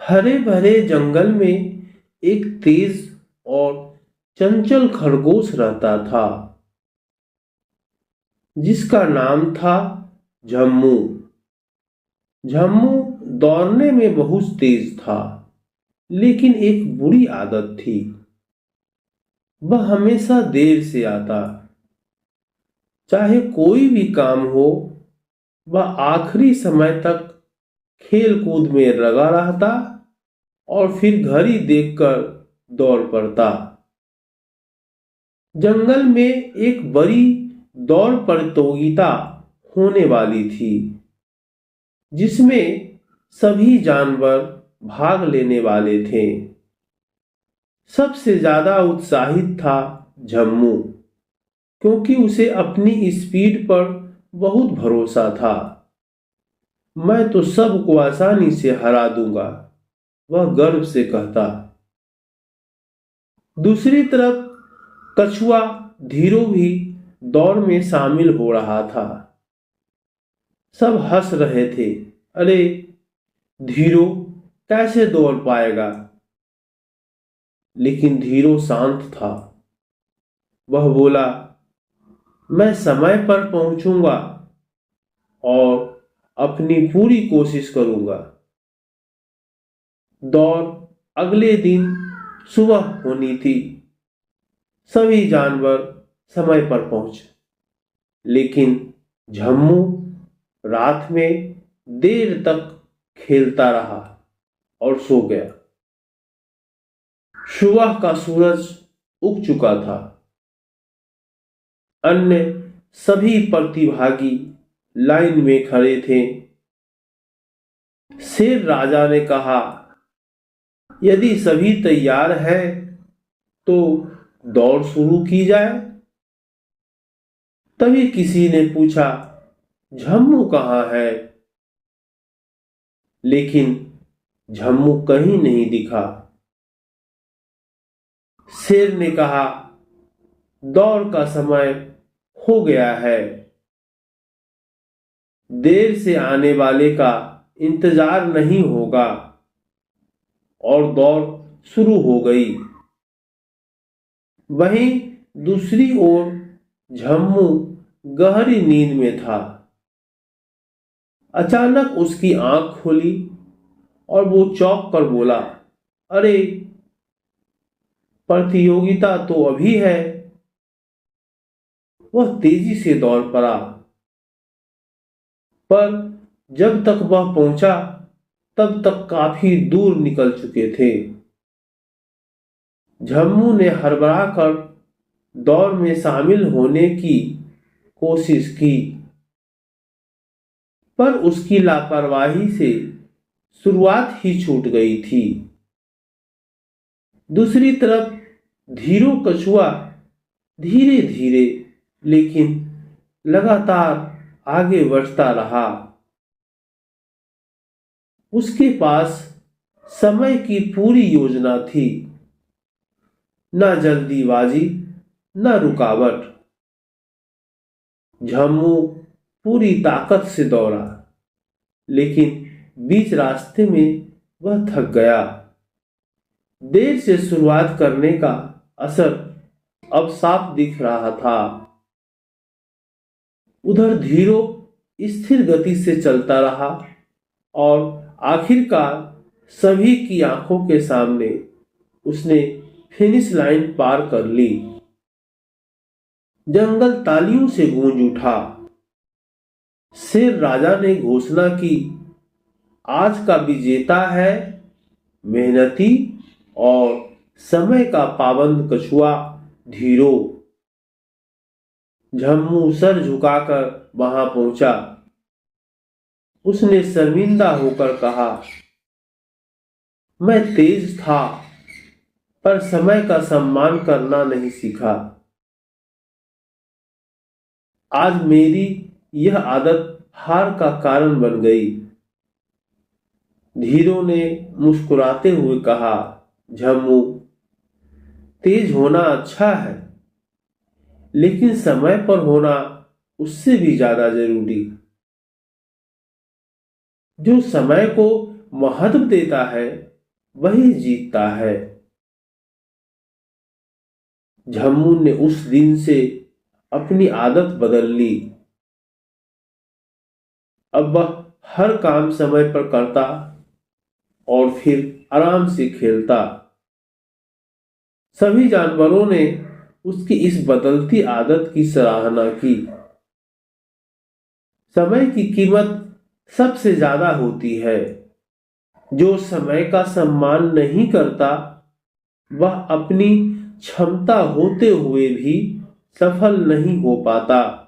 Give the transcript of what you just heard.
हरे भरे जंगल में एक तेज और चंचल खरगोश रहता था जिसका नाम था झम्मू। झम्मू दौड़ने में बहुत तेज था, लेकिन एक बुरी आदत थी। वह हमेशा देर से आता। चाहे कोई भी काम हो, वह आखिरी समय तक खेल कूद में लगा रहता और फिर घड़ी देखकर दौड़ पड़ता। जंगल में एक बड़ी दौड़ प्रतियोगिता होने वाली थी, जिसमें सभी जानवर भाग लेने वाले थे। सबसे ज्यादा उत्साहित था झम्मू, क्योंकि उसे अपनी स्पीड पर बहुत भरोसा था। मैं तो सबको आसानी से हरा दूंगा, वह गर्व से कहता। दूसरी तरफ कछुआ धीरू भी दौड़ में शामिल हो रहा था। सब हंस रहे थे। अरे धीरू कैसे दौड़ पाएगा? लेकिन धीरू शांत था। वह बोला, मैं समय पर पहुंचूंगा और अपनी पूरी कोशिश करूंगा। दौड़ अगले दिन सुबह होनी थी। सभी जानवर समय पर पहुंचे, लेकिन झम्मू रात में देर तक खेलता रहा और सो गया। सुबह का सूरज उग चुका था। अन्य सभी प्रतिभागी लाइन में खड़े थे। शेर राजा ने कहा, यदि सभी तैयार हैं तो दौड़ शुरू की जाए। तभी किसी ने पूछा, झम्मू कहाँ है? लेकिन झम्मू कहीं नहीं दिखा। शेर ने कहा, दौड़ का समय हो गया है। देर से आने वाले का इंतजार नहीं होगा। और दौड़ शुरू हो गई। वहीं दूसरी ओर झम्मू गहरी नींद में था। अचानक उसकी आंख खुली और वो चौंक कर बोला, अरे प्रतियोगिता तो अभी है। वह तेजी से दौड़ पड़ा, पर जब तक वह पहुंचा तब तक काफी दूर निकल चुके थे। झम्मू ने हड़बड़ा कर दौड़ में शामिल होने की कोशिश की, पर उसकी लापरवाही से शुरुआत ही छूट गई थी। दूसरी तरफ धीरू कछुआ धीरे धीरे लेकिन लगातार आगे बढ़ता रहा। उसके पास समय की पूरी योजना थी, न जल्दीबाजी न रुकावट। झम्मू पूरी ताकत से दौड़ा, लेकिन बीच रास्ते में वह थक गया। देर से शुरुआत करने का असर अब साफ दिख रहा था। उधर धीरू स्थिर गति से चलता रहा और आखिरकार सभी की आंखों के सामने उसने फिनिश लाइन पार कर ली। जंगल तालियों से गूंज उठा। शेर राजा ने घोषणा की, आज का विजेता है मेहनती और समय का पाबंद कछुआ धीरू। झम्मू सर झुकाकर वहां पहुंचा। उसने शर्मिंदा होकर कहा, मैं तेज था पर समय का सम्मान करना नहीं सीखा। आज मेरी यह आदत हार का कारण बन गई। धीरू ने मुस्कुराते हुए कहा, झम्मू तेज होना अच्छा है, लेकिन समय पर होना उससे भी ज्यादा जरूरी। जो समय को महत्व देता है वही जीतता है। झम्मू ने उस दिन से अपनी आदत बदल ली। अब वह हर काम समय पर करता और फिर आराम से खेलता। सभी जानवरों ने उसकी इस बदलती आदत की सराहना की। समय की कीमत सबसे ज्यादा होती है। जो समय का सम्मान नहीं करता वह अपनी क्षमता होते हुए भी सफल नहीं हो पाता।